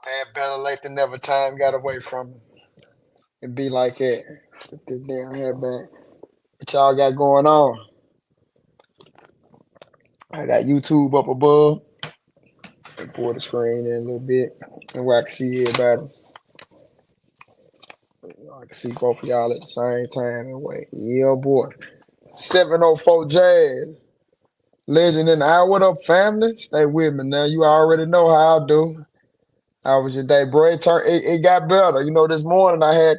bad, better late than never. Time got away from me. It be like that. With this damn headband. What y'all got going on? I got YouTube up above. And pull the screen in a little bit. And where I can see everybody. I can see both of y'all at the same time. And wait. Yeah, boy. 704 Jazz. Legend in the hour. What up, family? Stay with me now. You already know how I do. How was your day, bro? It got better. This morning I had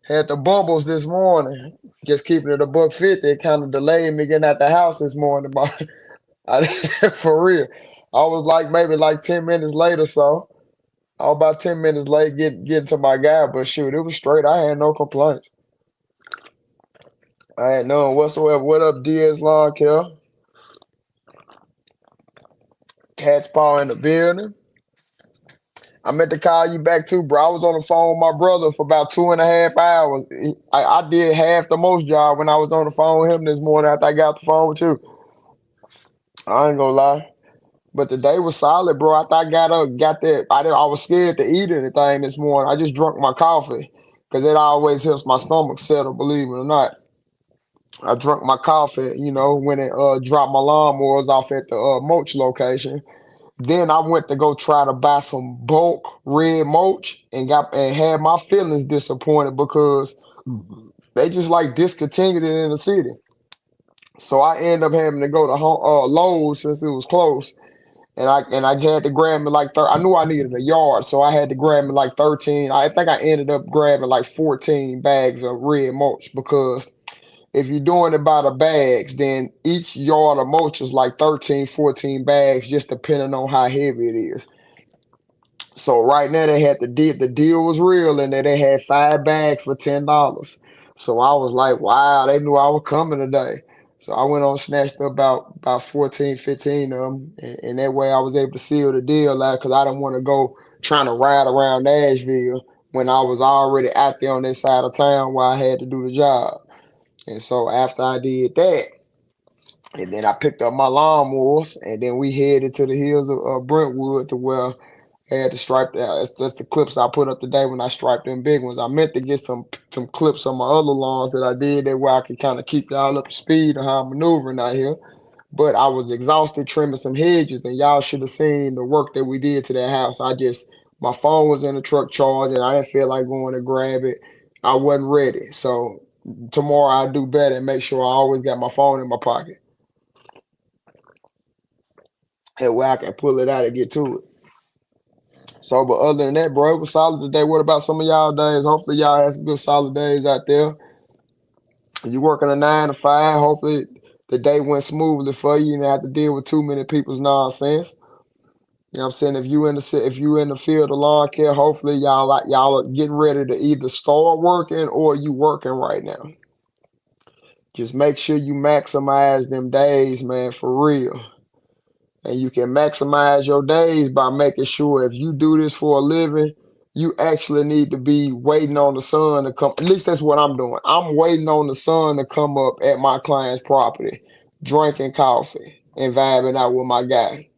had the bubbles this morning. Just keeping it a buck 50. It kind of delayed me getting out the house this morning, but for real. I was like maybe like 10 minutes later, so I was about 10 minutes late getting to my guy, but shoot, it was straight. I had no complaints. I had none whatsoever. What up, Diaz Lawn Care? Cat's Paw in the building. I meant to call you back too, bro. I was on the phone with my brother for about 2.5 hours. I did half the most job when I was on the phone with him this morning after I got off the phone with you. I ain't gonna lie. But the day was solid, bro. After I got up, got there, I was scared to eat anything this morning. I just drunk my coffee because it always helps my stomach settle, believe it or not. I drunk my coffee, when it dropped my lawnmowers off at the mulch location. Then I went to go try to buy some bulk red mulch and had my feelings disappointed because they just like discontinued it in the city. So I ended up having to go to Lowe's since it was close, and I had to grab me like I knew I needed a yard, so I had to grab me like 13. I think I ended up grabbing like 14 bags of red mulch because if you're doing it by the bags, then each yard of mulch is like 13, 14 bags, just depending on how heavy it is. So right now they had the deal was real, and they had 5 bags for $10. So I was like, wow, they knew I was coming today. So I went on and snatched up about 14, 15 of them, and that way I was able to seal the deal out because I didn't want to go trying to ride around Nashville when I was already out there on this side of town where I had to do the job. And so after I did that, and then I picked up my lawnmowers, and then we headed to the hills of Brentwood to where I had to stripe that. That's the clips I put up today when I striped them big ones. I meant to get some clips on my other lawns that I did that way I could kind of keep y'all up to speed on how I'm maneuvering out here. But I was exhausted trimming some hedges, and y'all should have seen the work that we did to that house. My phone was in the truck charging. I didn't feel like going to grab it. I wasn't ready. So tomorrow I'll do better and make sure I always got my phone in my pocket. That way I can pull it out and get to it. So, but other than that, bro, it was solid today. What about some of y'all days? Hopefully, y'all had some good solid days out there. You working a 9 to 5. Hopefully, the day went smoothly for you. You didn't have to deal with too many people's nonsense. You know what I'm saying? If you in the field of lawn care, hopefully y'all are getting ready to either start working or you working right now. Just make sure you maximize them days, man, for real. And you can maximize your days by making sure if you do this for a living, you actually need to be waiting on the sun to come. At least that's what I'm doing. I'm waiting on the sun to come up at my client's property, drinking coffee and vibing out with my guy.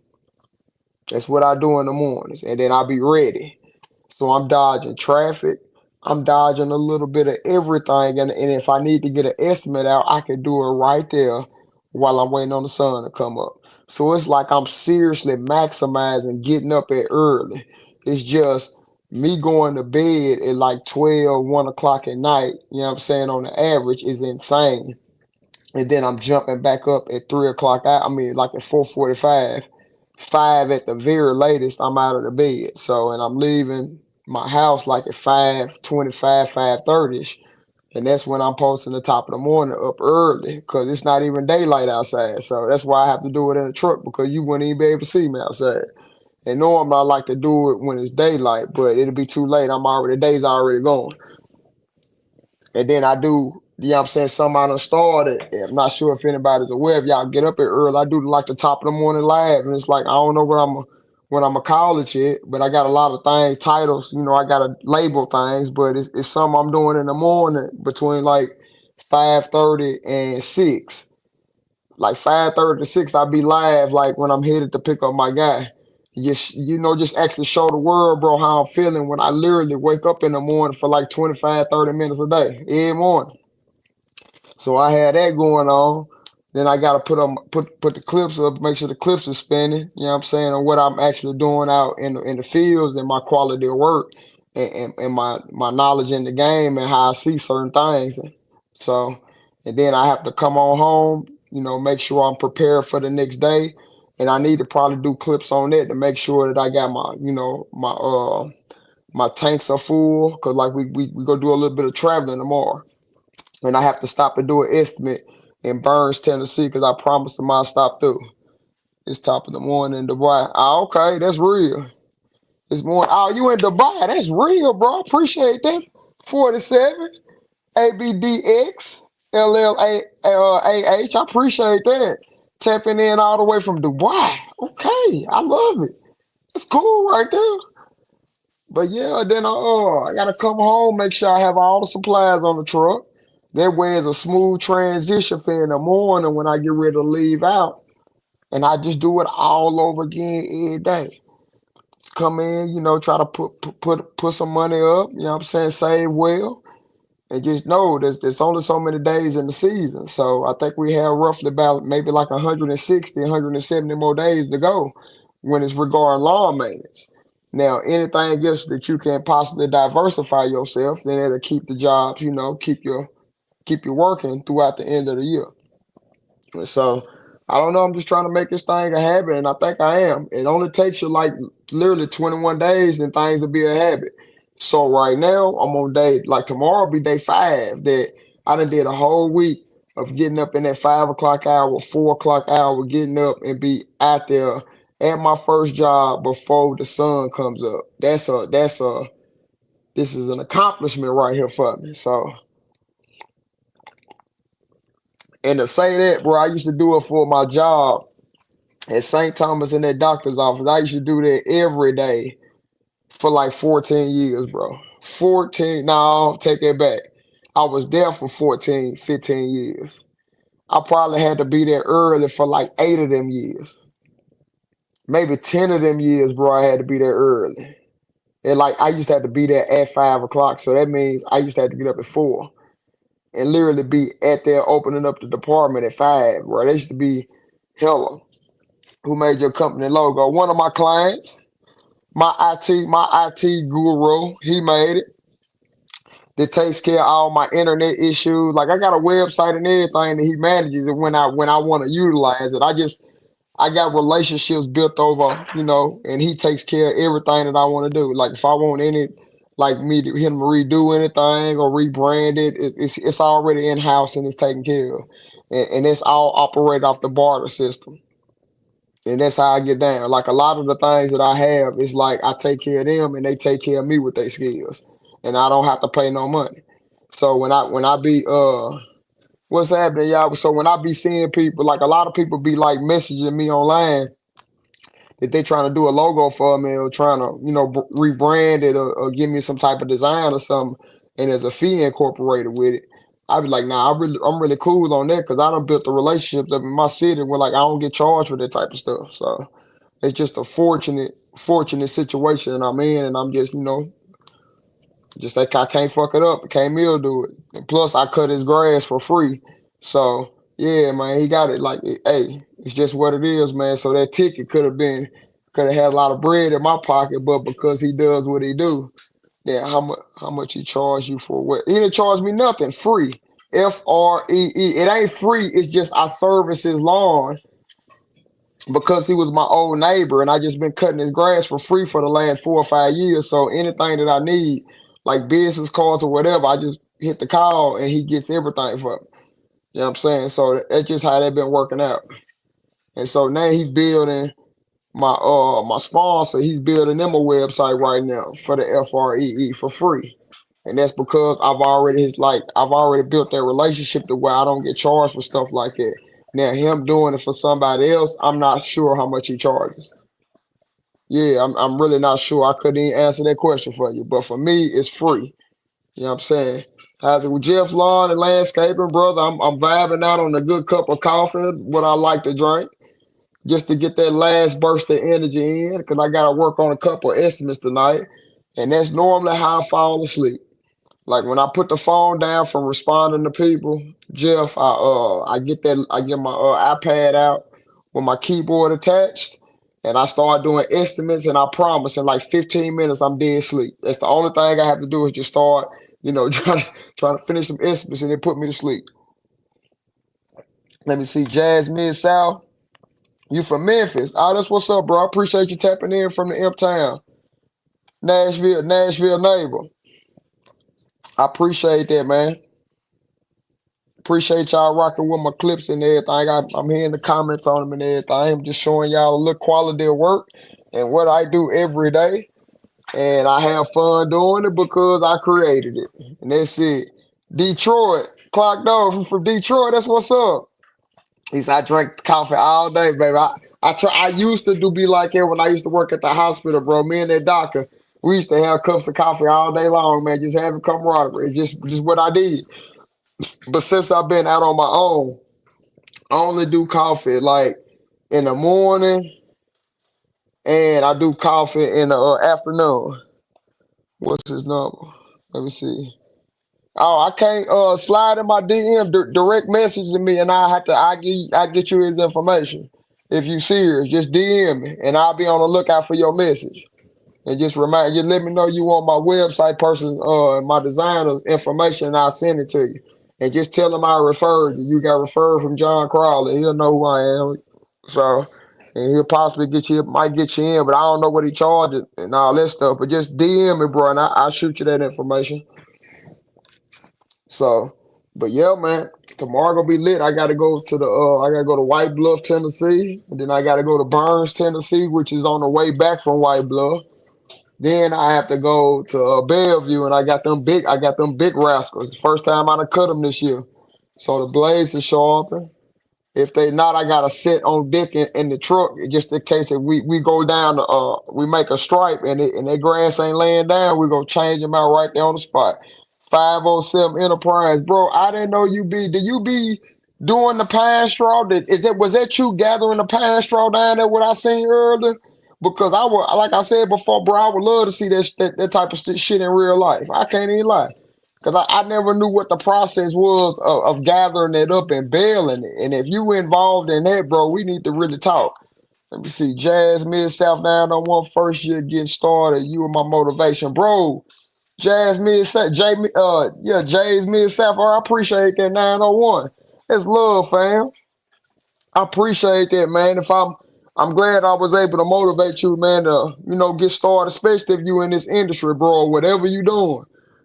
That's what I do in the mornings. And then I'll be ready. So I'm dodging traffic. I'm dodging a little bit of everything. And if I need to get an estimate out, I can do it right there while I'm waiting on the sun to come up. So it's like I'm seriously maximizing getting up at early. It's just me going to bed at like 12, 1 o'clock at night, you know what I'm saying, on the average is insane. And then I'm jumping back up at 3 o'clock. I mean, like at 4:45, 5 at the very latest, I'm out of the bed. So, and I'm leaving my house like at 5:25, 5:30ish. And that's when I'm posting the top of the morning up early because it's not even daylight outside. So that's why I have to do it in the truck because you wouldn't even be able to see me outside. And normally I like to do it when it's daylight, but it'll be too late. The day's already gone. And then I do, you know what I'm saying, something I done started. I'm not sure if anybody's aware. If y'all get up here early, I do like the top of the morning live. And it's like, I don't know what I'm gonna call it yet, but I got a lot of things, titles, I gotta label things, but it's something I'm doing in the morning between like 5:30 and 6. Like 5:30 to 6, I'll be live like when I'm headed to pick up my guy. Just actually show the world, bro, how I'm feeling when I literally wake up in the morning for like 25, 30 minutes a day, every morning. So I had that going on. Then I gotta put the clips up, make sure the clips are spinning, you know what I'm saying, on what I'm actually doing out in the fields and my quality of work and my knowledge in the game and how I see certain things. So and then I have to come on home, make sure I'm prepared for the next day. And I need to probably do clips on that to make sure that I got my tanks are full because like we go do a little bit of traveling tomorrow. And I have to stop and do an estimate in Burns, Tennessee, because I promised them I'll stop through. It's top of the morning in Dubai. Ah, okay, that's real. It's morning. Oh, you in Dubai? That's real, bro. Appreciate that. 47 ABDX LLAAH. I appreciate that. Tapping in all the way from Dubai. Okay, I love it. It's cool right there. But yeah, then I gotta come home, make sure I have all the supplies on the truck. That way it's a smooth transition for in the morning when I get ready to leave out. And I just do it all over again every day. Just come in, try to put some money up, you know what I'm saying, save well. And just know there's only so many days in the season. So I think we have roughly about maybe like 160, 170 more days to go when it's regarding lawn maintenance. Now, anything else that you can possibly diversify yourself, then it'll keep the jobs, keep you working throughout the end of the year. So I don't know. I'm just trying to make this thing a habit, and I think I am. It only takes you like literally 21 days, and things will be a habit. So right now, I'm on day like tomorrow will be day 5 that I done did a whole week of getting up in that 5 o'clock hour, 4 o'clock hour, getting up and be out there at my first job before the sun comes up. This is an accomplishment right here for me. So and to say that, bro, I used to do it for my job at St. Thomas in that doctor's office. I used to do that every day for like 14 years, bro. 14, no, take it back. I was there for 14, 15 years. I probably had to be there early for like 8 of them years. Maybe 10 of them years, bro, I had to be there early. And like I used to have to be there at 5 o'clock. So that means I used to have to get up at 4 and literally be at there opening up the department at 5, bro. They used to be hella. Who made your company logo? One of my clients, my IT guru, he made it. That takes care of all my internet issues. Like I got a website and everything that he manages it when I want to utilize it. I got relationships built over, and he takes care of everything that I want to do. Like if I want like him to redo anything or rebrand it, it's already in house and it's taken care of, and it's all operated off the barter system. And that's how I get down. Like a lot of the things that I have is like I take care of them and they take care of me with their skills. And I don't have to pay no money. So when I be what's happening, y'all? So when I be seeing people, like a lot of people be like messaging me online if they trying to do a logo for me or trying to, rebrand it or give me some type of design or something, and there's a fee incorporated with it. I be like, nah, I'm really cool on that because I done built the relationships up in my city where like I don't get charged for that type of stuff. So it's just a fortunate situation that I'm in, and I'm just, just like I can't fuck it up. Can't do it. And plus, I cut his grass for free. So yeah, man, he got it. Like, hey, it's just what it is, man. So that ticket could have had a lot of bread in my pocket, but because he does what he do, yeah, how much he charge you for what? He didn't charge me nothing. Free. FREE. It ain't free. It's just I service his lawn because he was my old neighbor and I just been cutting his grass for free for the last 4 or 5 years. So anything that I need, like business cards or whatever, I just hit the call and he gets everything for me. You know what I'm saying? So that's just how that been working out. And so now he's building my sponsor, he's building them a website right now for the FREE for free. And that's because I've already built that relationship to where I don't get charged for stuff like that. Now him doing it for somebody else, I'm not sure how much he charges. Yeah, I'm really not sure. I couldn't even answer that question for you. But for me, it's free. You know what I'm saying? Having with Jeff Lawn and landscaping, brother, I'm vibing out on a good cup of coffee, what I like to drink. just to get that last burst of energy in because I got to work on a couple of estimates tonight. And that's normally how I fall asleep. Like when I put the phone down from responding to people, Jeff, I get my iPad out with my keyboard attached, and I start doing estimates. And I promise, in like 15 minutes, I'm dead asleep. That's the only thing I have to do is just start, trying to finish some estimates, and then put me to sleep. Let me see, Jazz Mid South. You from Memphis? Oh, that's what's up, bro. I appreciate you tapping in from the M Town, Nashville neighbor. I appreciate that, man. Appreciate y'all rocking with my clips and everything. I'm hearing the comments on them and everything. I'm just showing y'all a little quality of work and what I do every day. And I have fun doing it because I created it. And that's it. Detroit, Clock Dog from Detroit. That's what's up. He said I drink coffee all day, baby. I used to do be like that when I used to work at the hospital, bro. Me and that doctor, we used to have cups of coffee all day long, man. Just having camaraderie. Just what I did. But since I've been out on my own, I only do coffee like in the morning, and I do coffee in the afternoon. What's his number? Let me see. Oh, I can't slide in my DM, direct message to me, and I get you his information. If you serious, just DM me, and I'll be on the lookout for your message. And just let me know you want my website person, my designer's information, and I'll send it to you. And just tell him I referred you. You got referred from John Crowley. He'll know who I am. So, and he'll possibly might get you in, but I don't know what he charges and all that stuff. But just DM me, bro, and I'll shoot you that information. So, but yeah, man, tomorrow gonna be lit. I gotta go to White Bluff, Tennessee, and then I gotta go to Burns, Tennessee, which is on the way back from White Bluff. Then I have to go to Bellevue, and I got them big rascals. First time I done cut them this year, so the blades are sharper. If they not, I got to sit on deck in the truck just in case if we go down, we make a stripe and that grass ain't laying down, we gonna change them out right there on the spot. 507 Enterprise, bro. I didn't know you be. Do you be doing the pine straw? Was that you gathering the pine straw down there? What I seen earlier? Because I would, like I said before, bro, I would love to see that type of shit in real life. I can't even lie. Because I never knew what the process was of gathering it up and baling it. And if you were involved in that, bro, we need to really talk. Let me see. Jazz Mid South 901 first year getting started. You and my motivation. Bro, Jazz Mid South, Jay's Mid South. I appreciate that 901. That's love, fam. I appreciate that, man. I'm glad I was able to motivate you, man, to get started, especially if you in this industry, bro, whatever you doing.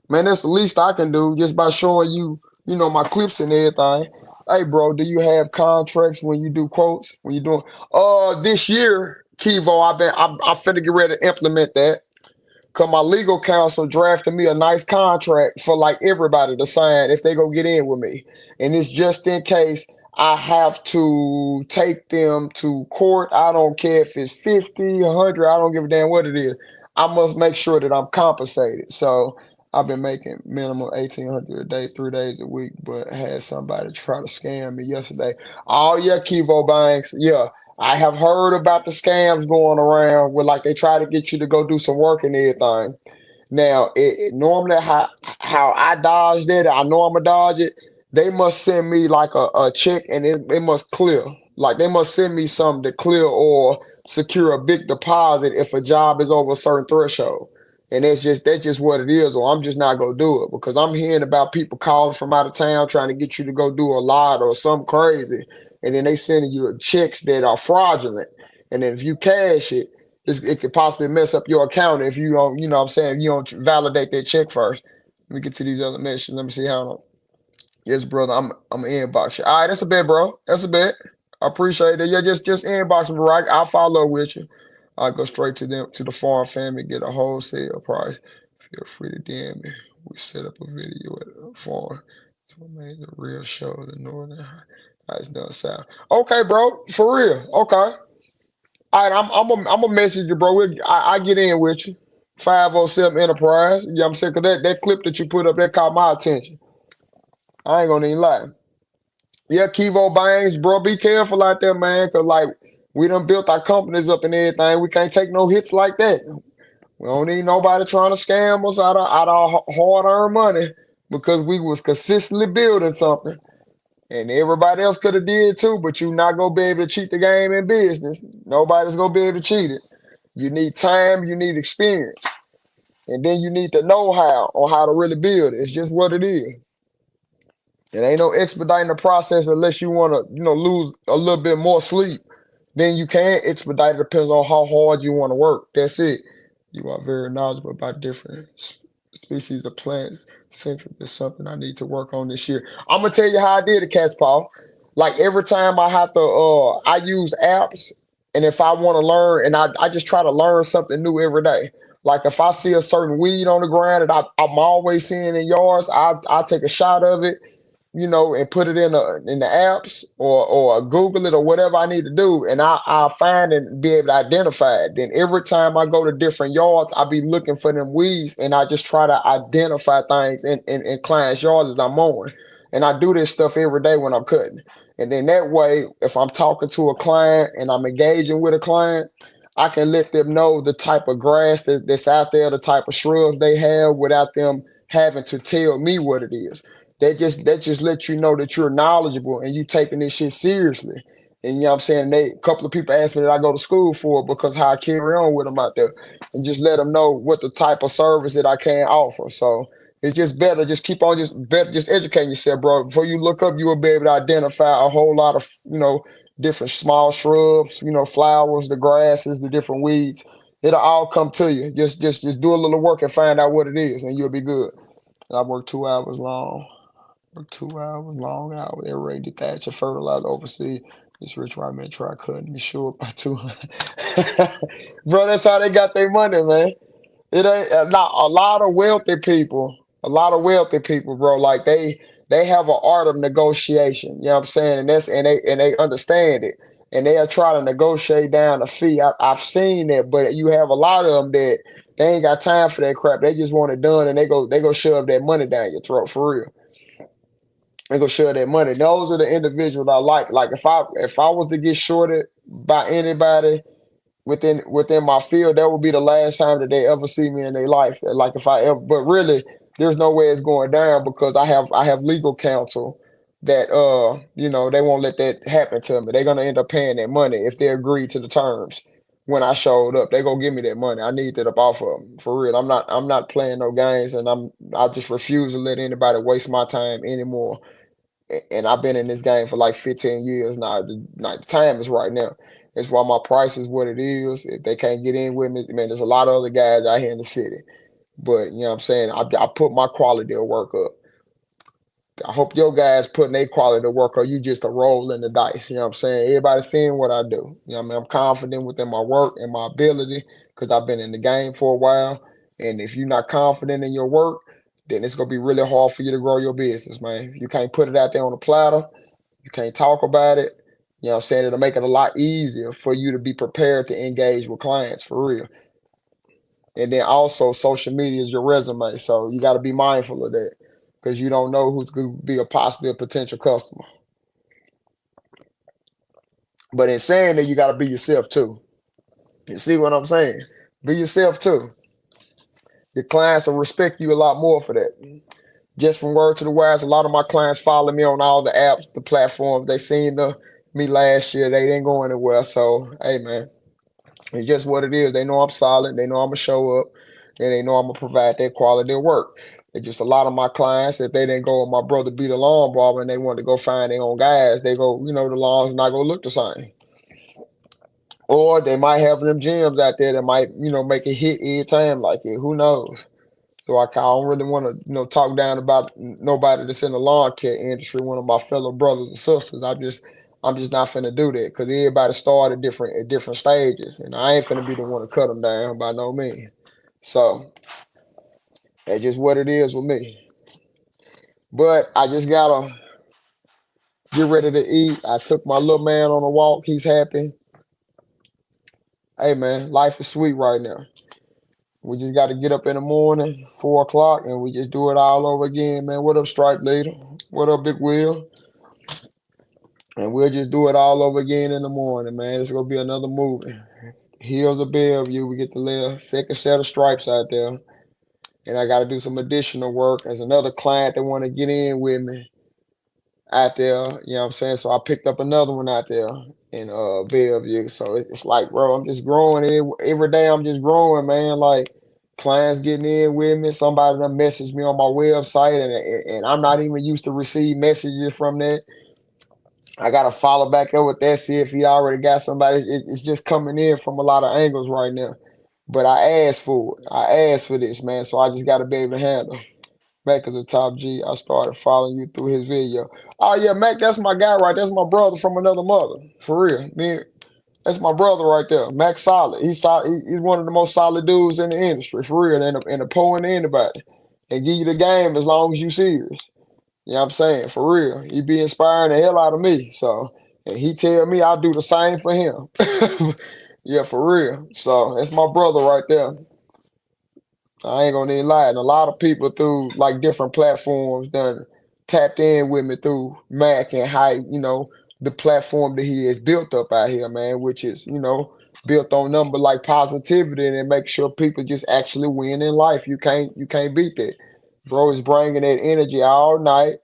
Man, that's the least I can do just by showing you, my clips and everything. Hey, bro, do you have contracts when you do quotes? When you doing this year, Kivo, I'm finna get ready to implement that. Cause my legal counsel drafted me a nice contract for like everybody to sign if they go get in with me. And it's just in case I have to take them to court. I don't care if it's 50, 100, I don't give a damn what it is. I must make sure that I'm compensated. So I've been making minimum 1,800 a day, 3 days a week, but I had somebody try to scam me yesterday. Oh yeah, Kivo Banks. Yeah. I have heard about the scams going around where like they try to get you to go do some work and everything. Now, normally how I dodged it, I know I'm gonna dodge it. They must send me like a check and it must clear. Like they must send me something to clear or secure a big deposit if a job is over a certain threshold. And that's just what it is, or I'm just not gonna do it because I'm hearing about people calling from out of town trying to get you to go do a lot or something crazy, and then they sending you checks that are fraudulent. And then if you cash it, it could possibly mess up your account if you don't, what I'm saying, if you don't validate that check first. Let me get to these other messages. Let me see how. Yes, brother. I'm inbox you. All right, that's a bit, bro. That's a bit. I appreciate it. Yeah, just inbox me, right? I'll follow with you. I'll go straight to them to the farm family, get a wholesale price. Feel free to DM me. We set up a video at the farm. So I made the real show of the northern how it's done south. Okay, bro. For real. Okay. All right, I'm a message you, bro. I get in with you. 507 Enterprise. You know what I'm saying? Cause that clip that you put up, that caught my attention. I ain't gonna even lie. Yeah, Kivo Bangs, bro, be careful out there, man. Cause like We done built our companies up and everything. We can't take no hits like that. We don't need nobody trying to scam us out of our hard-earned money because we was consistently building something. And everybody else could have did too, but you not gonna be able to cheat the game in business. Nobody's gonna be able to cheat it. You need time, you need experience, and then you need the know-how on how to really build it. It's just what it is. It ain't no expediting the process unless you want to, lose a little bit more sleep. Then you can expedite it. Depends on how hard you want to work. That's it. You are very knowledgeable about different species of plants. Central is something I need to work on this year. I'm gonna tell you how I did it, Cass Paul. Like every time I have to, I use apps, and if I want to learn, and I just try to learn something new every day. Like if I see a certain weed on the ground that I'm always seeing in yards, I take a shot of it, and put it in the apps or Google it or whatever I need to do, and I'll find and be able to identify it. Then every time I go to different yards, I be looking for them weeds, and I just try to identify things in clients' yards as I'm mowing. And I do this stuff every day when I'm cutting. And then that way, if I'm talking to a client and I'm engaging with a client, I can let them know the type of grass that's out there, the type of shrubs they have without them having to tell me what it is. That just lets you know that you're knowledgeable and you taking this shit seriously. And you know what I'm saying? A couple of people asked me that I go to school for because how I carry on with them out there, and just let them know what the type of service that I can offer. So it's just better. Just keep on just educating yourself, bro. Before you look up, you will be able to identify a whole lot of different small shrubs, flowers, the grasses, the different weeds. It'll all come to you. Just do a little work and find out what it is, and you'll be good. I work 2 hours long. 2 hours long out with every detach and fertilizer overseas. This rich white man try cutting me short by 200. Bro, that's how they got their money, man. It ain't not a lot of wealthy people. A lot of wealthy people, bro. Like they have an art of negotiation. You know what I'm saying? And they understand it. And they'll try to negotiate down the fee. I've seen that, but you have a lot of them that they ain't got time for that crap. They just want it done, and they go shove that money down your throat for real. They go share their money. Those are the individuals I like. Like if I was to get shorted by anybody within my field, that would be the last time that they ever see me in their life. Like if I ever, but really, there's no way it's going down because I have legal counsel that they won't let that happen to me. They're gonna end up paying that money if they agree to the terms. When I showed up, they gonna give me that money. I need that up off of them for real. I'm not playing no games, and I just refuse to let anybody waste my time anymore. And I've been in this game for like 15 years now. The time is right now. That's why my price is what it is. If they can't get in with me, man, there's a lot of other guys out here in the city. But you know what I'm saying? I put my quality of work up. I hope your guys putting their quality of work, or you just a roll in the dice. You know what I'm saying? Everybody's seeing what I do. You know what I mean? I'm confident within my work and my ability because I've been in the game for a while. And if you're not confident in your work, then it's gonna be really hard for you to grow your business, man. You can't put it out there on a platter. You can't talk about it. You know what I'm saying? It'll make it a lot easier for you to be prepared to engage with clients for real. And then also social media is your resume. So you got to be mindful of that because you don't know who's going to be a possible potential customer. But in saying that, you got to be yourself too. You see what I'm saying? Be yourself too. Your clients will respect you a lot more for that. Just from word to the wise, a lot of my clients follow me on all the apps, the platforms. They seen me last year. They didn't go anywhere. So, hey, man, it's just what it is. They know I'm solid. They know I'm going to show up. And they know I'm going to provide that quality of work. It's just a lot of my clients, if they didn't go with my brother be the lawn barber and they want to go find their own guys, they go, the lawn's not going to look the same. Or they might have them gyms out there that might, make a hit every time like it. Who knows? So I don't really want to, talk down about nobody that's in the lawn care industry, one of my fellow brothers and sisters. I'm just not finna do that because everybody start at different stages, and I ain't finna be the one to cut them down by no means. So that's just what it is with me. But I just gotta get ready to eat. I took my little man on a walk. He's happy. Hey man, life is sweet right now. We just got to get up in the morning, 4 o'clock, and we just do it all over again, man. What up, Stripe Leader? What up, Big Will? and we'll just do it all over again in the morning, man. It's gonna be another movie. Hills of Bellevue, we get to lay a second set of stripes out there, and I got to do some additional work as another client that want to get in with me out there. You know what I'm saying? So I picked up another one out there in Bellevue. So it's like, bro, I'm just growing. Every day I'm just growing, man. Like clients getting in with me. Somebody done messaged me on my website, and I'm not even used to receive messages from that. I gotta follow back up with that, see if he already got somebody. It's just coming in from a lot of angles right now. But I asked for it. I asked for this, man. So I just gotta be able to handle. Mac is a top G. I started following you through his video. Oh yeah, Mac, that's my guy right. That's my brother from another mother. For real. Man, that's my brother right there. Mac solid. He's solid. He's one of the most solid dudes in the industry, for real. And a pulling anybody. And give you the game as long as you serious. You know what I'm saying? For real. He be inspiring the hell out of me. So and he tell me I'll do the same for him. Yeah, for real. So that's my brother right there. I ain't gonna even lie. And a lot of people through like different platforms done tapped in with me through Mac and how, the platform that he has built up out here, man, which is, built on number like positivity and make sure people just actually win in life. You can't beat that. Bro is bringing that energy all night.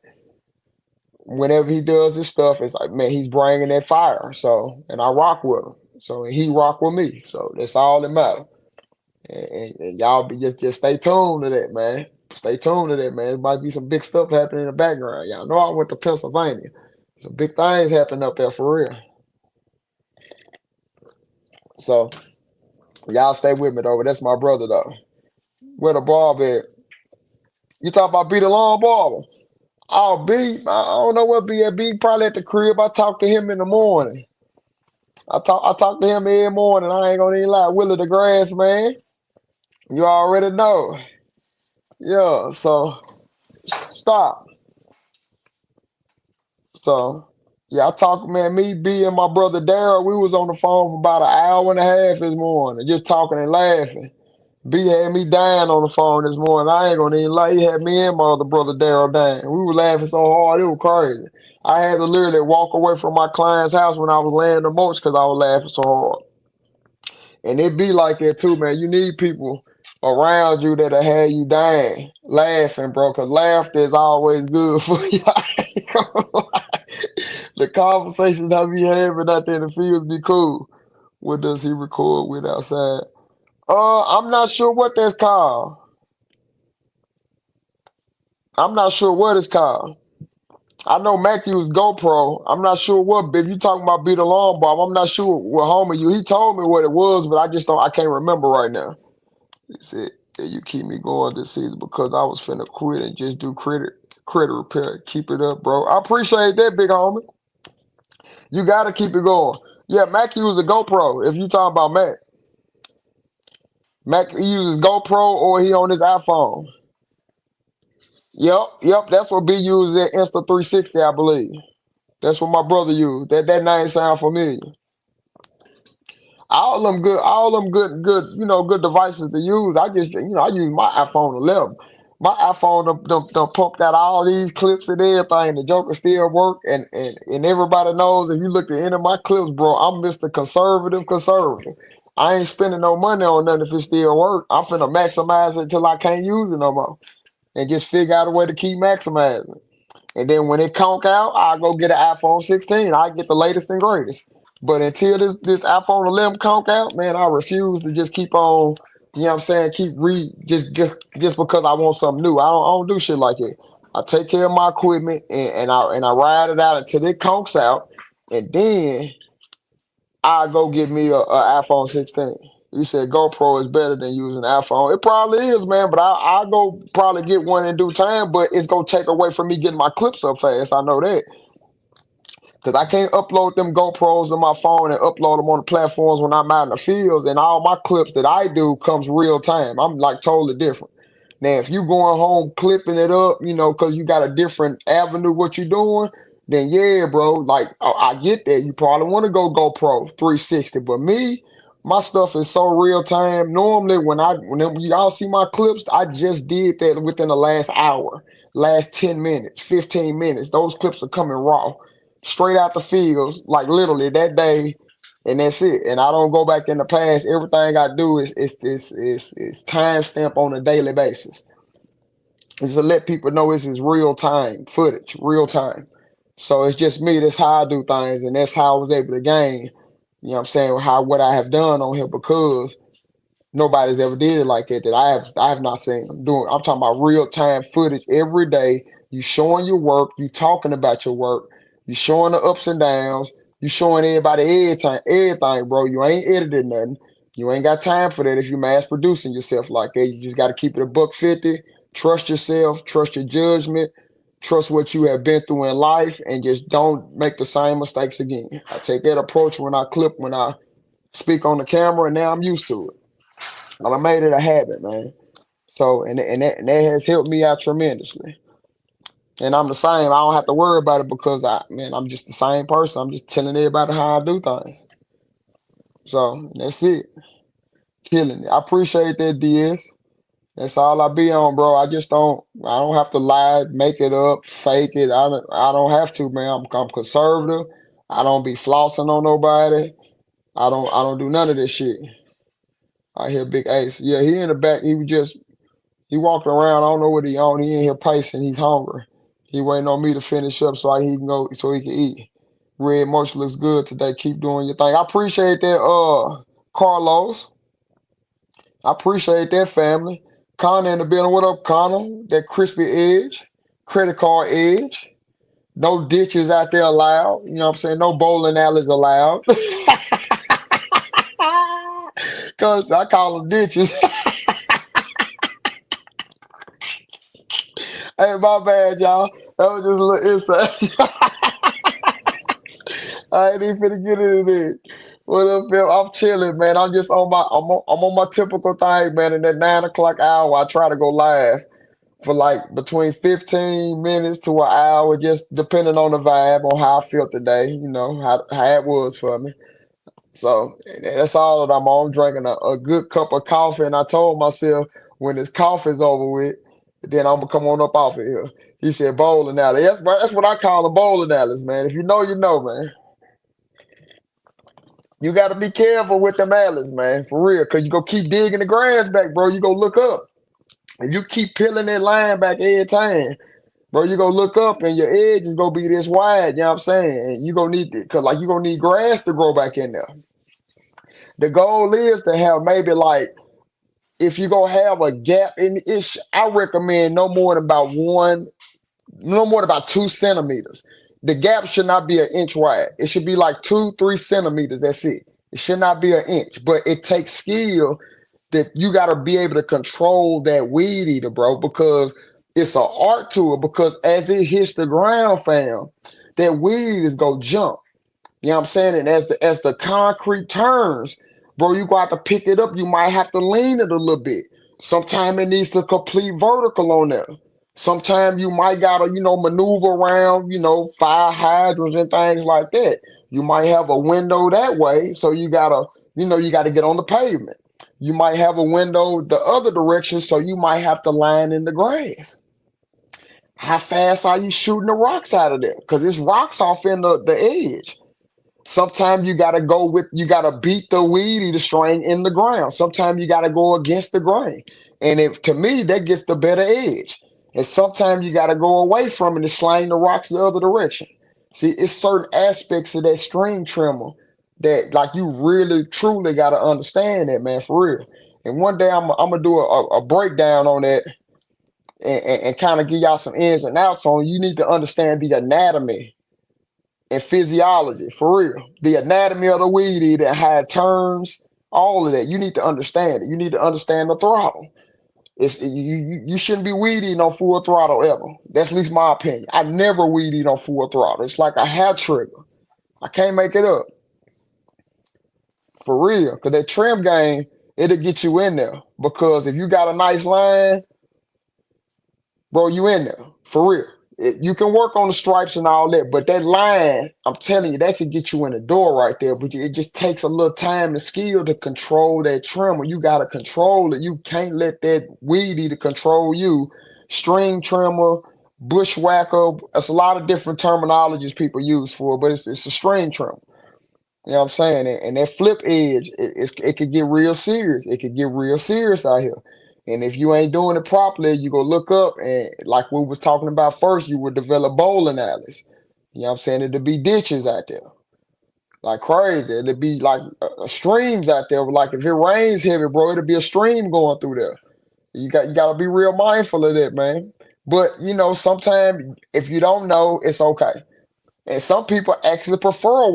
Whenever he does his stuff, it's like, man, he's bringing that fire. So, and I rock with him. So, and he rock with me. So that's all that matters. And y'all be just stay tuned to that, man. Stay tuned to that, man. There might be some big stuff happening in the background. Y'all know I went to Pennsylvania. Some big things happening up there for real. So y'all stay with me though. But that's my brother though. Where the barber at? You talk about B the long barber. Oh, B, I don't know where B at. B probably at the crib. I talk to him in the morning. I talk to him every morning. I ain't gonna even lie. Willie the grass man. You already know. Yeah, so stop. So yeah, I talked, man, me, B, and my brother Daryl, we was on the phone for about an hour and a half this morning, just talking and laughing. B had me dying on the phone this morning. I ain't gonna even lie, he had me and my other brother Daryl dying. We were laughing so hard, it was crazy. I had to literally walk away from my client's house when I was laying the most because I was laughing so hard. And it be like that too, man. You need people around you that'll have you dying, laughing, bro, because laughter is always good for you. I ain't gonna lie. The conversations I be having out there in the fields be cool. What does he record with outside? I'm not sure what that's called. I'm not sure what it's called. I know Mac used GoPro. I'm not sure what. If you talking about Beat Alarm Bob, I'm not sure what homie you. He told me what it was, but I just don't. I can't remember right now. He said, "Yeah, you keep me going this season because I was finna quit and just do credit repair. Keep it up, bro. I appreciate that, big homie. You gotta keep it going. Yeah, Mac uses a GoPro. If you talking about Mac, Mac he uses GoPro or he on his iPhone. Yep. That's what B uses at Insta 360, I believe. That's what my brother used. That name sound familiar. All them good, good devices to use. I just, I use my iPhone 11. My iPhone done pumped out all these clips and everything. The Joker still work, and everybody knows if you look at any of my clips, bro, I'm Mr. Conservative. I ain't spending no money on nothing if it still work. I'm finna maximize it till I can't use it no more, and just figure out a way to keep maximizing. And then when it conk out, I go get an iPhone 16. I get the latest and greatest. But until this iPhone 11 conk out, man, I refuse to just keep on. You know what I'm saying? Keep just because I want something new. I don't do shit like that. I take care of my equipment and I ride it out until it conks out, and then I go get me a iPhone 16. You said GoPro is better than using iPhone. It probably is, man, but I'll go probably get one in due time, but it's going to take away from me getting my clips up fast. I know that. Because I can't upload them GoPros on my phone and upload them on the platforms when I'm out in the fields, and all my clips that I do comes real time. I'm like totally different. Now, if you going home clipping it up, because you got a different avenue what you doing, then yeah, bro, like I get that. You probably want to go GoPro 360, but me, my stuff is so real time. Normally, when y'all see my clips, I just did that within the last hour, last 10 minutes, 15 minutes. Those clips are coming raw. straight out the fields, like literally that day, and that's it. And I don't go back in the past. Everything I do is time stamp on a daily basis. It's to let people know this is real time footage, real time. So it's just me. That's how I do things, and that's how I was able to gain. You know what I'm saying? How what I have done on here because nobody's ever did it like that. That I have not seen them doing. I'm talking about real time footage every day. You showing your work. You talking about your work. You showing the ups and downs. You showing everybody everything, bro. You ain't edited nothing. You ain't got time for that if you mass producing yourself like that. You just got to keep it a buck 50. Trust yourself. Trust your judgment. Trust what you have been through in life, and just don't make the same mistakes again. I take that approach when I speak on the camera, and now I'm used to it. I made it a habit, man. So and that has helped me out tremendously. And I'm the same. I don't have to worry about it because I'm just the same person. I'm just telling everybody how I do things. So that's it. Killing it. I appreciate that, DS. That's all I be on, bro. I don't have to lie, make it up, fake it. I don't have to, man. I'm conservative. I don't be flossing on nobody. I don't do none of this shit. I hear Big Ace. Yeah, he in the back. He walked around. I don't know what he on. He in here pacing. He's hungry. He waiting on me to finish up he can go so he can eat. Red Motion looks good today. Keep doing your thing. I appreciate that, Carlos. I appreciate that, family. Connor in the building. What up, Connor? That crispy edge, credit card edge. No ditches out there allowed. You know what I'm saying? No bowling alleys allowed. Cause I call them ditches. Hey, my bad, y'all. That was just a little insight. I ain't even finna get into it. What up, Phil? I'm chilling, man. I'm just I'm on my typical thing, man. In that 9 o'clock hour, I try to go live for like between 15 minutes to an hour, just depending on the vibe, on how I feel today. You know how it was for me. So that's all that I'm on. Drinking a good cup of coffee, and I told myself when this coffee's over with, then I'm gonna come on up off of here. He said bowling alley. That's what I call them, bowling alleys, man. If you know, you know, man. You got to be careful with them alleys, man, for real, because you go keep digging the grass back, bro. You go look up, and you keep peeling that line back every time, bro. You go look up, and your edge is gonna be this wide. You know what I'm saying? And you gonna need because like you gonna need grass to grow back in there. The goal is to have maybe like if you gonna have a gap in it, I recommend no more than about 2 centimeters. The gap should not be an inch wide. It should be like 2, 3 centimeters. That's it. It should not be an inch. But it takes skill that you got to be able to control that weed eater, bro, because it's an art to it. Because as it hits the ground, fam, that weed is gonna jump. You know what I'm saying? And as the concrete turns, bro, you got to pick it up. You might have to lean it a little bit. Sometimes it needs to complete vertical on there. Sometimes you might gotta, maneuver around, fire hydrants and things like that. You might have a window that way, so you gotta get on the pavement. You might have a window the other direction, so you might have to line in the grass. How fast are you shooting the rocks out of there? Because it's rocks off in the edge. Sometimes you gotta beat the weed eater string in the ground. Sometimes you gotta go against the grain. And to me, that gets the better edge. And sometimes you gotta go away from it and slang the rocks the other direction. See, it's certain aspects of that string trimmer that like you really truly gotta understand that, man, for real. And one day I'm gonna do a breakdown on that and kind of give y'all some ins and outs on. You need to understand the anatomy and physiology for real. The anatomy of the weed eater and how it turns, all of that. You need to understand it. You need to understand the throttle. You shouldn't be weed eating on full throttle ever. That's at least my opinion. I never weed eat on full throttle. It's like a hair trigger. I can't make it up. For real. Cause that trim game, it'll get you in there. Because if you got a nice line, bro, you in there. For real. You can work on the stripes and all that, but that line, I'm telling you, that could get you in the door right there. But it just takes a little time and skill to control that trimmer. You got to control it. You can't let that weed eater control you. String trimmer, bushwhacker. It's a lot of different terminologies people use for it, but it's a string trimmer. You know what I'm saying? And that flip edge, it could get real serious. It could get real serious out here. And if you ain't doing it properly, you go look up and like we was talking about first, you would develop bowling alleys. You know what I'm saying? It'd be ditches out there. Like crazy. It'd be like streams out there. Like if it rains heavy, bro, it'd be a stream going through there. You gotta be real mindful of that, man. But you know, sometimes if you don't know, it's okay. And some people actually prefer a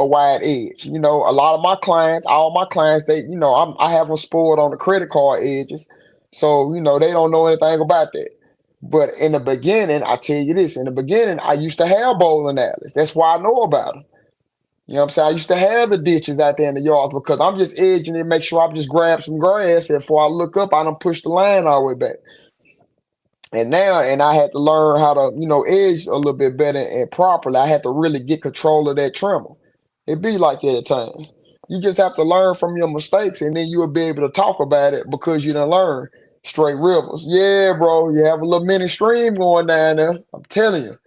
wide edge. You know, a lot of my clients, all my clients, they, you know, I have them spoiled on the credit card edges. So, you know, they don't know anything about that. But in the beginning, I tell you this, in the beginning, I used to have bowling alleys. That's why I know about them. You know what I'm saying? I used to have the ditches out there in the yard because I'm just edging it, make sure I just grab some grass. And before I look up, I don't push the line all the way back. And I had to learn how to, you know, edge a little bit better and properly. I had to really get control of that trimmer. It be like that at times. You just have to learn from your mistakes, and then you will be able to talk about it because you done learn straight rivers. Yeah, bro, you have a little mini stream going down there. I'm telling you.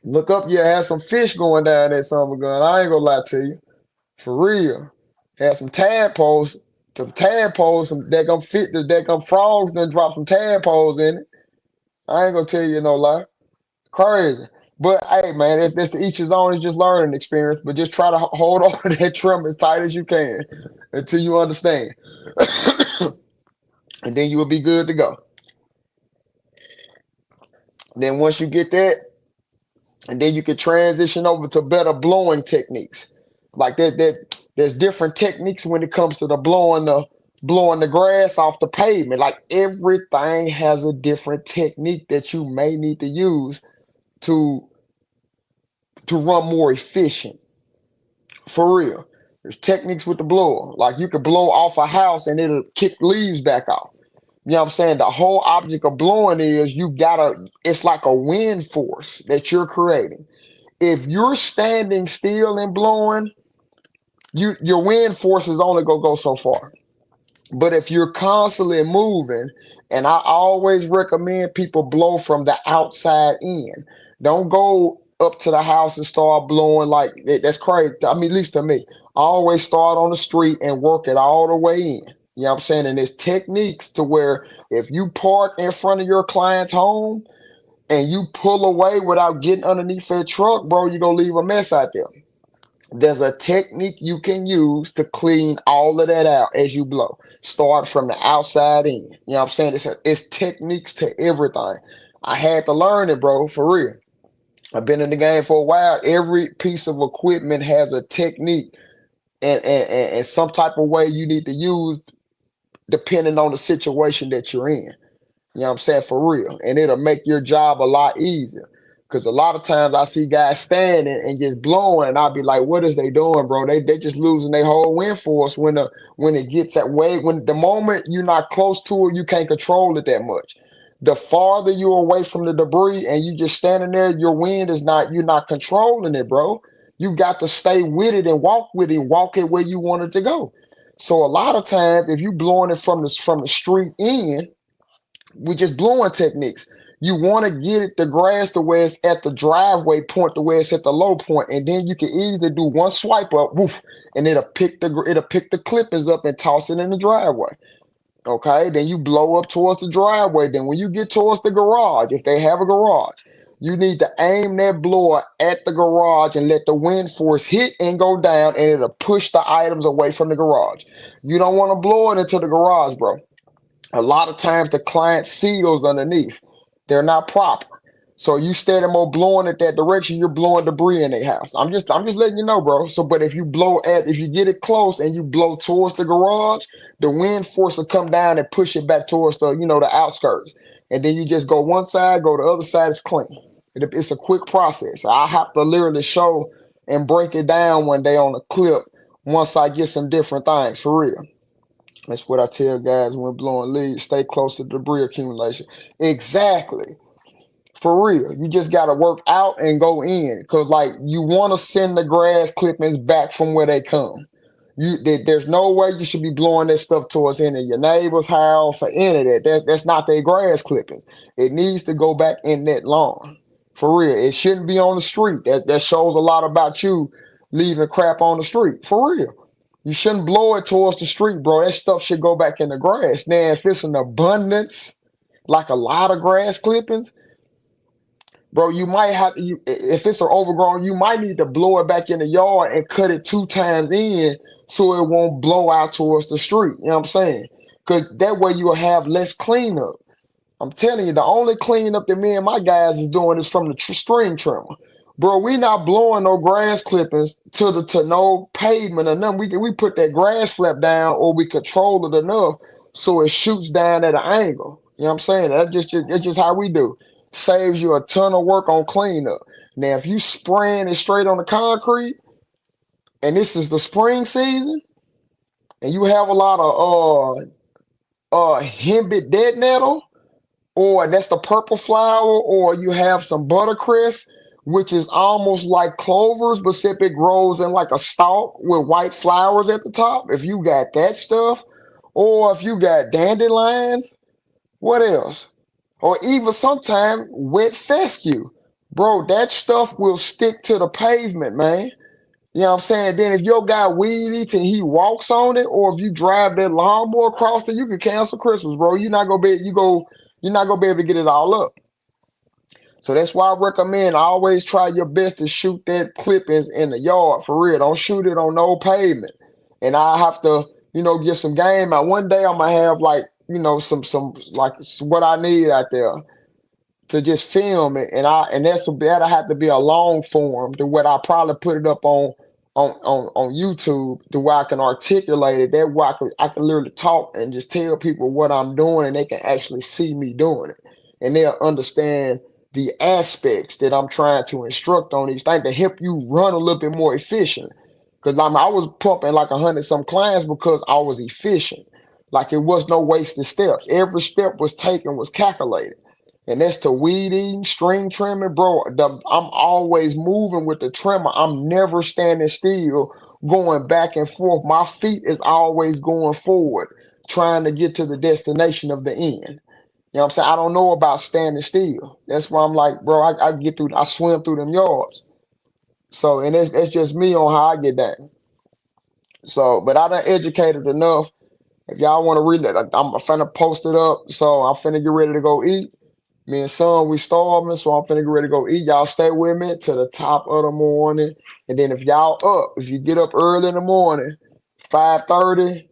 Look up, you have some fish going down there, summer gun. I ain't gonna lie to you. For real. Had some tadpoles, some that gonna fit the that gonna frogs, then drop some tadpoles in it. I ain't gonna tell you no lie. Crazy. But hey, man, that's to each his own. It's just learning experience. But just try to hold on to that trim as tight as you can until you understand, and then you will be good to go. Then once you get that, and then you can transition over to better blowing techniques. Like there's different techniques when it comes to the blowing the grass off the pavement. Like everything has a different technique that you may need to use to run more efficient. For real. There's techniques with the blower. Like you could blow off a house and it'll kick leaves back off. You know what I'm saying? The whole object of blowing is it's like a wind force that you're creating. If you're standing still and blowing, your wind force is only gonna go so far. But if you're constantly moving, and I always recommend people blow from the outside in. Don't go up to the house and start blowing like that's crazy. I mean, at least to me, I always start on the street and work it all the way in. You know what I'm saying? And there's techniques to where if you park in front of your client's home and you pull away without getting underneath that truck, bro, you're gonna leave a mess out there. There's a technique you can use to clean all of that out as you blow. Start from the outside in. You know what I'm saying? It's techniques to everything. I had to learn it, bro, for real. I've been in the game for a while. Every piece of equipment has a technique and some type of way you need to use depending on the situation that you're in. You know what I'm saying? For real. And it'll make your job a lot easier. Because a lot of times I see guys standing and just blowing, and I'll be like, what is they doing, bro? They just losing their whole wind force when it gets that way. When the moment you're not close to it, you can't control it that much. The farther you're away from the debris and you just standing there, your wind is not, you're not controlling it, bro. You got to stay with it and walk it where you want it to go. So a lot of times, if you blowing it from the street in, we just blowing techniques. You want to get it the grass to where it's at the driveway point to where it's at the low point, and then you can easily do one swipe up, woof, and it'll pick the clippings up and toss it in the driveway. Okay, then you blow up towards the driveway. Then when you get towards the garage, if they have a garage, you need to aim that blower at the garage and let the wind force hit and go down, and it'll push the items away from the garage. You don't want to blow it into the garage, bro. A lot of times the client seals underneath. They're not proper. So you steady more blowing it that direction, you're blowing debris in their house. I'm just letting you know, bro. So but if you get it close and you blow towards the garage, the wind force will come down and push it back towards the outskirts. And then you just go one side, go the other side is clean. It's a quick process. I have to literally show and break it down one day on a clip once I get some different things for real. That's what I tell guys when blowing leaves. Stay close to debris accumulation. Exactly. For real. You just got to work out and go in. Because, like, you want to send the grass clippings back from where they come. There's no way you should be blowing that stuff towards any of your neighbor's house or any of that. That's not their grass clippings. It needs to go back in that lawn. For real. It shouldn't be on the street. That shows a lot about you leaving crap on the street. For real. You shouldn't blow it towards the street, bro. That stuff should go back in the grass. Now, if it's an abundance, like a lot of grass clippings, bro, you might have if it's an overgrown, you might need to blow it back in the yard and cut it 2 times in so it won't blow out towards the street. You know what I'm saying? Because that way you'll have less cleanup. I'm telling you, the only cleanup that me and my guys is doing is from the string trimmer. Bro, we not blowing no grass clippings to no pavement or nothing. We put that grass flap down or we control it enough so it shoots down at an angle. You know what I'm saying? That's just how we do. Saves you a ton of work on cleanup. Now, if you spraying it straight on the concrete, and this is the spring season, and you have a lot of henbit dead nettle, or that's the purple flower, or you have some buttercress, which is almost like clovers, but except it grows in like a stalk with white flowers at the top. If you got that stuff, or if you got dandelions, what else? Or even sometimes wet fescue. Bro, that stuff will stick to the pavement, man. You know what I'm saying? Then if your guy weed eats and he walks on it, or if you drive that lawnmower across it, you can cancel Christmas, bro. You're not gonna be able to get it all up. So that's why I recommend always try your best to shoot that clippings in the yard for real. Don't shoot it on no pavement. And I have to, get some game out. One day I'm gonna have like, some like what I need out there to just film it, and that'll have to be a long form to what I probably put it up on YouTube to where I can articulate it. That way I can literally talk and just tell people what I'm doing, and they can actually see me doing it, and they'll understand the aspects that I'm trying to instruct on these things to help you run a little bit more efficient. Because I was pumping like 100 some clients because I was efficient. Like it was no wasted steps. Every step was taken, was calculated. And that's the weeding, string trimming, bro. I'm always moving with the trimmer. I'm never standing still, going back and forth. My feet is always going forward, trying to get to the destination of the end. You know what I'm saying? I don't know about standing still. That's why I'm like, bro, I swim through them yards. So, and that's just me on how I get down. So, but I done educated enough. If y'all want to read it, I'm finna post it up. So I'm finna get ready to go eat. Me and son, we starving, so I'm finna get ready to go eat. Y'all stay with me to the top of the morning. And then if you get up early in the morning, 5:30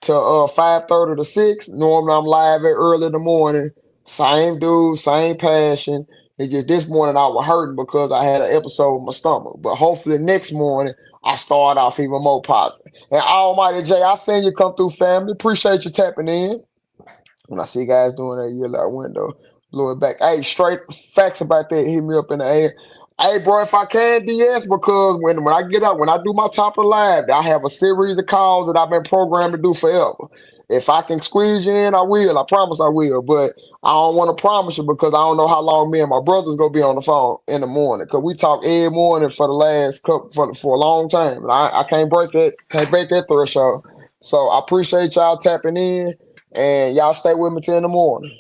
to 5:30 to 6, normally I'm live at early in the morning. Same dude, same passion. It's just this morning I was hurting because I had an episode with my stomach. But hopefully next morning I start off even more positive. And Almighty J, I seen you come through, family. Appreciate you tapping in. When I see guys doing that yell out window, lower back. Hey, straight facts about that. Hit me up in the air. Hey, bro, if I can, DS, because when I get up, when I do my top of the live, I have a series of calls that I've been programmed to do forever. If I can squeeze you in, I will. I promise I will. But I don't want to promise you because I don't know how long me and my brother's gonna be on the phone in the morning. Cause we talk every morning for the last couple for a long time. And I can't break that threshold. So I appreciate y'all tapping in, and y'all stay with me till in the morning.